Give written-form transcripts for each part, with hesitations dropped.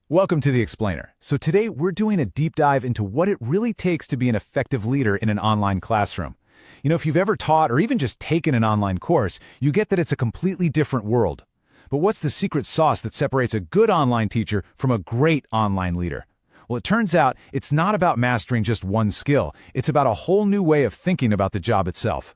Welcome to The Explainer. So today we're doing a deep dive into what it really takes to be an effective leader in an online classroom. If you've ever taught or even just taken an online course, you get that it's a completely different world. But what's the secret sauce that separates a good online teacher from a great online leader? Well, it turns out it's not about mastering just one skill. It's about a whole new way of thinking about the job itself.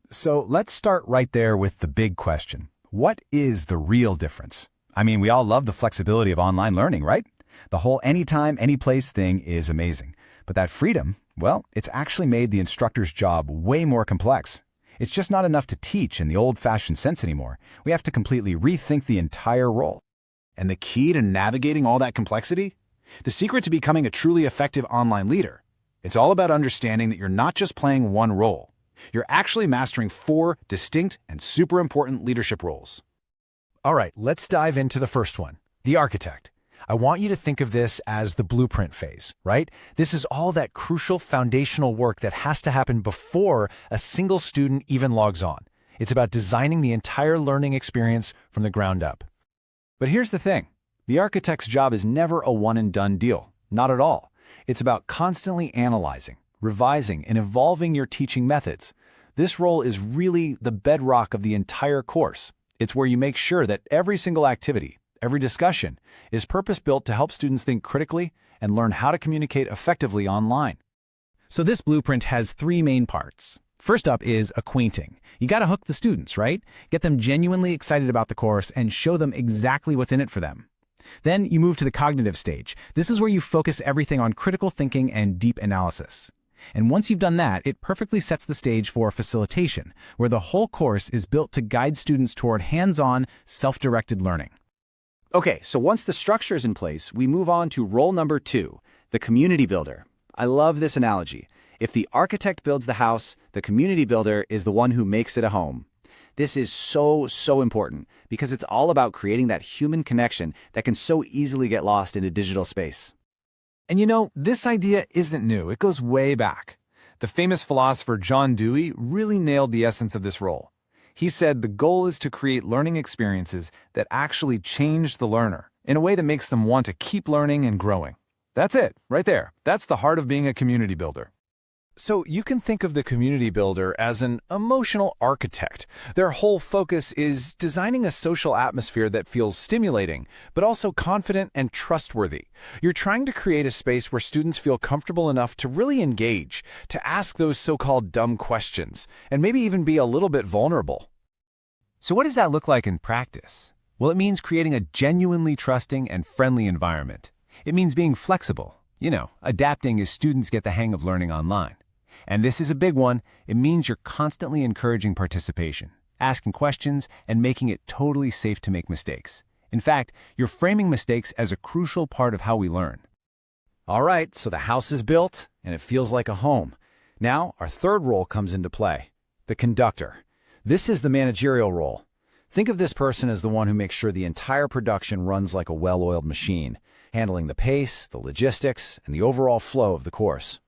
So let's start right there with the big question. What is the real difference? We all love the flexibility of online learning, right? The whole anytime, anyplace thing is amazing. But that freedom, well, it's actually made the instructor's job way more complex. It's just not enough to teach in the old-fashioned sense anymore. We have to completely rethink the entire role. And the key to navigating all that complexity? The secret to becoming a truly effective online leader. It's all about understanding that you're not just playing one role. You're actually mastering 4 distinct and super important leadership roles. All right, let's dive into the first one, the architect. I want you to think of this as the blueprint phase, right? This is all that crucial foundational work that has to happen before a single student even logs on. It's about designing the entire learning experience from the ground up. But here's the thing. The architect's job is never a one-and-done deal. Not at all. It's about constantly analyzing, revising, and evolving your teaching methods. This role is really the bedrock of the entire course. It's where you make sure that every single activity, every discussion, is purpose-built to help students think critically and learn how to communicate effectively online. So this blueprint has 3 main parts. First up is acquainting. You got to hook the students, right? Get them genuinely excited about the course and show them exactly what's in it for them. Then you move to the cognitive stage. This is where you focus everything on critical thinking and deep analysis. And once you've done that, it perfectly sets the stage for facilitation, where the whole course is built to guide students toward hands-on, self-directed learning. Okay, so once the structure is in place, we move on to role number 2, the community builder. I love this analogy. If the architect builds the house, the community builder is the one who makes it a home. This is so important because it's all about creating that human connection that can so easily get lost in a digital space. And this idea isn't new. It goes way back. The famous philosopher John Dewey really nailed the essence of this role. He said the goal is to create learning experiences that actually change the learner in a way that makes them want to keep learning and growing. That's it, right there. That's the heart of being a community builder. So you can think of the community builder as an emotional architect. Their whole focus is designing a social atmosphere that feels stimulating, but also confident and trustworthy. You're trying to create a space where students feel comfortable enough to really engage, to ask those so-called dumb questions, and maybe even be a little bit vulnerable. So what does that look like in practice? Well, it means creating a genuinely trusting and friendly environment. It means being flexible, adapting as students get the hang of learning online. And this is a big one. It means you're constantly encouraging participation, asking questions, and making it totally safe to make mistakes. In fact, you're framing mistakes as a crucial part of how we learn. All right, so the house is built, and it feels like a home. Now, our third role comes into play, the conductor. This is the managerial role. Think of this person as the one who makes sure the entire production runs like a well-oiled machine, handling the pace, the logistics, and the overall flow of the course.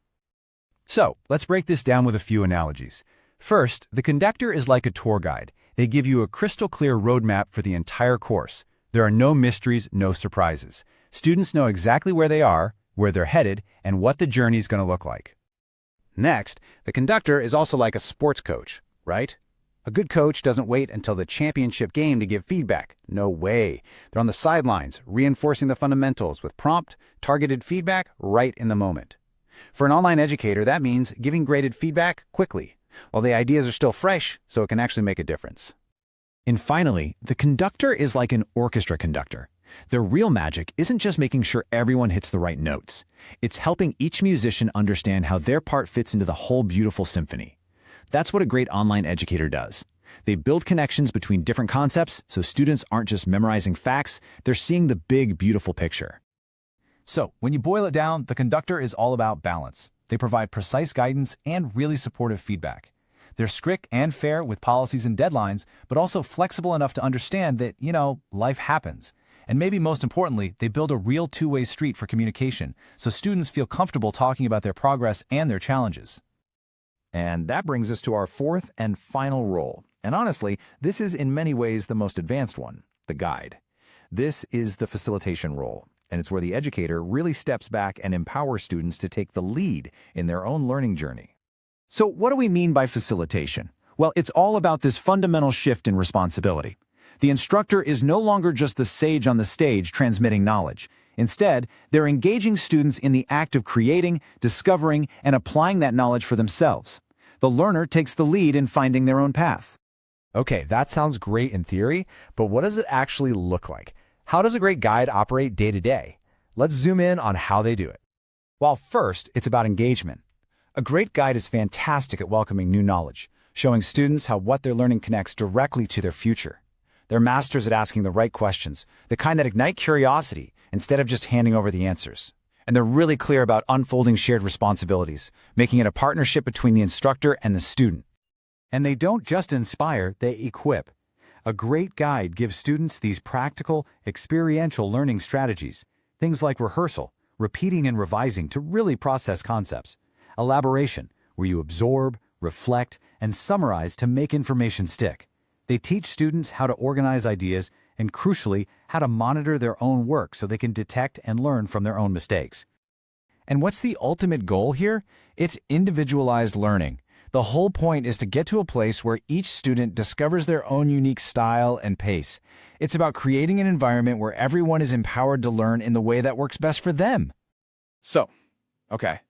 So, let's break this down with a few analogies. First, the conductor is like a tour guide. They give you a crystal-clear roadmap for the entire course. There are no mysteries, no surprises. Students know exactly where they are, where they're headed, and what the journey's going to look like. Next, the conductor is also like a sports coach, right? A good coach doesn't wait until the championship game to give feedback. No way. They're on the sidelines, reinforcing the fundamentals with prompt, targeted feedback right in the moment. For an online educator, that means giving graded feedback quickly, while the ideas are still fresh, so it can actually make a difference. And finally, the conductor is like an orchestra conductor. Their real magic isn't just making sure everyone hits the right notes. It's helping each musician understand how their part fits into the whole beautiful symphony. That's what a great online educator does. They build connections between different concepts so students aren't just memorizing facts, they're seeing the big, beautiful picture. So, when you boil it down, the conductor is all about balance. They provide precise guidance and really supportive feedback. They're strict and fair with policies and deadlines, but also flexible enough to understand that, life happens. And maybe most importantly, they build a real two-way street for communication, so students feel comfortable talking about their progress and their challenges. And that brings us to our fourth and final role. And honestly, this is in many ways the most advanced one, the guide. This is the facilitation role. And it's where the educator really steps back and empowers students to take the lead in their own learning journey. So what do we mean by facilitation? Well, it's all about this fundamental shift in responsibility. The instructor is no longer just the sage on the stage transmitting knowledge. Instead, they're engaging students in the act of creating, discovering, and applying that knowledge for themselves. The learner takes the lead in finding their own path. Okay, that sounds great in theory, but what does it actually look like? How does a great guide operate day to day? Let's zoom in on how they do it. Well, first, it's about engagement. A great guide is fantastic at welcoming new knowledge, showing students how what they're learning connects directly to their future. They're masters at asking the right questions, the kind that ignite curiosity instead of just handing over the answers. And they're really clear about unfolding shared responsibilities, making it a partnership between the instructor and the student. And they don't just inspire, they equip. A great guide gives students these practical, experiential learning strategies, things like rehearsal, repeating and revising to really process concepts, elaboration, where you absorb, reflect, and summarize to make information stick. They teach students how to organize ideas and, crucially, how to monitor their own work so they can detect and learn from their own mistakes. And what's the ultimate goal here? It's individualized learning. The whole point is to get to a place where each student discovers their own unique style and pace. It's about creating an environment where everyone is empowered to learn in the way that works best for them. So, okay,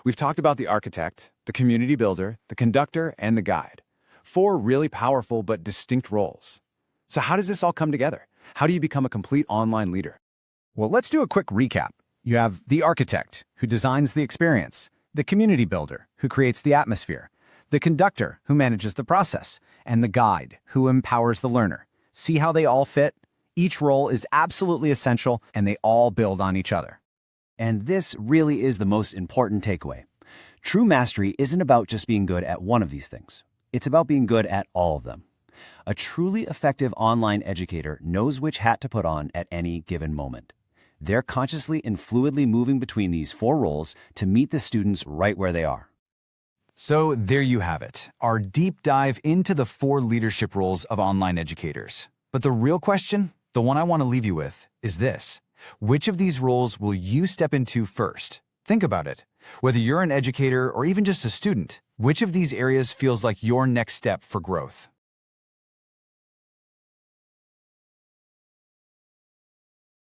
we've talked about the architect, the community builder, the conductor, and the guide. 4 really powerful but distinct roles. So how does this all come together? How do you become a complete online leader? Well, let's do a quick recap. You have the architect, who designs the experience, the community builder, who creates the atmosphere, the conductor, who manages the process, and the guide, who empowers the learner. See how they all fit? Each role is absolutely essential, and they all build on each other. And this really is the most important takeaway. True mastery isn't about just being good at one of these things. It's about being good at all of them. A truly effective online educator knows which hat to put on at any given moment. They're consciously and fluidly moving between these 4 roles to meet the students right where they are. So there you have it, our deep dive into the 4 leadership roles of online educators. But the real question, the one I want to leave you with, is this. Which of these roles will you step into first? Think about it. Whether you're an educator or even just a student, which of these areas feels like your next step for growth?